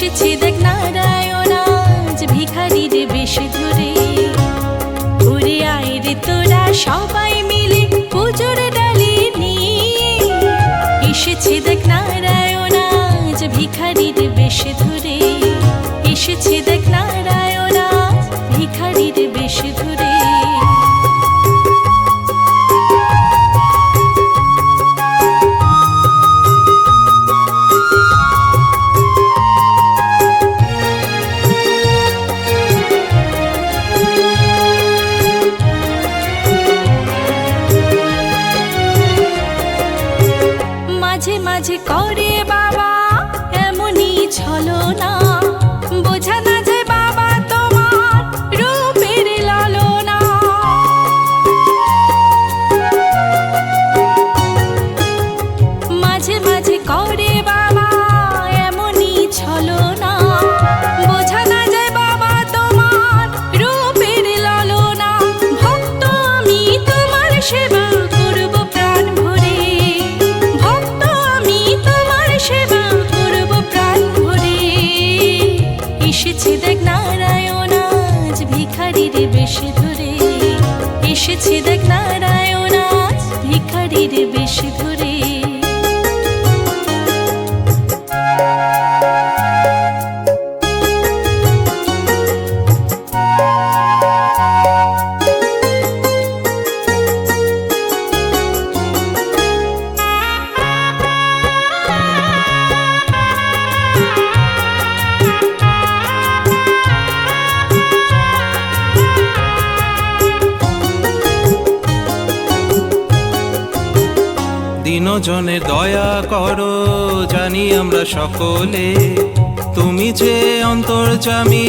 এসেছে দেখ নারায়ণ আজ ভিখারির বেশ ধরে। ঘুরে আয় রে তোরা সবাই মিলে পুজোর ডালি নিয়ে। এসেছে দেখ নারায়ণ আজ ভিখারির বেশ ধরে। এসেছে দেখ নারায়ণ আজ ভিখারির বেশ ধরে। মাঝে মাঝে করে বাবা এমনই ছলনা, বোঝা না যে বাবা তোমার রূপের লালনা। মাঝে মাঝে করে বাবা এমনই ছলনা, বোঝা না যে বাবা তোমার রূপের লালনা। ভক্ত আমি তোমার সেবা করব প্রাণ ভরে। ভক্ত আমি তোমার সেবা করব প্রাণ ভরে। এসেছে দেখ নারায়ণ আজ ভিখারির বেশ ধরে। এসেছে দেখ নারায়ণ আজ ভিখারির বেশ ধরে। দিনজনের দয়া করো জানি আমরা সকলে, তুমি যে অন্তর্যামী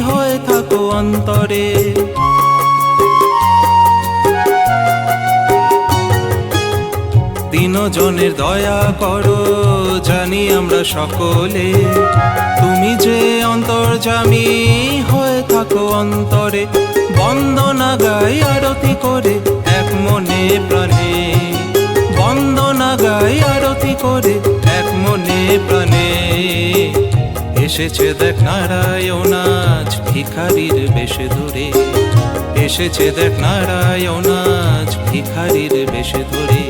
হয়ে থাকো অন্তরে। দিনজনের দয়া করো জানি আমরা সকলে, তুমি যে অন্তর্যামী হয়ে থাকো অন্তরে। বন্দনা গাই আরতি করে এক মনে প্রাণে। বন্দনা গাই আরতি করে এক মনে প্রাণে। এসেছে দেখ নারায়ণ আজ ভিখারির বেশ ধরে। এসেছে দেখ নারায়ণ আজ ভিখারির বেশ ধরে।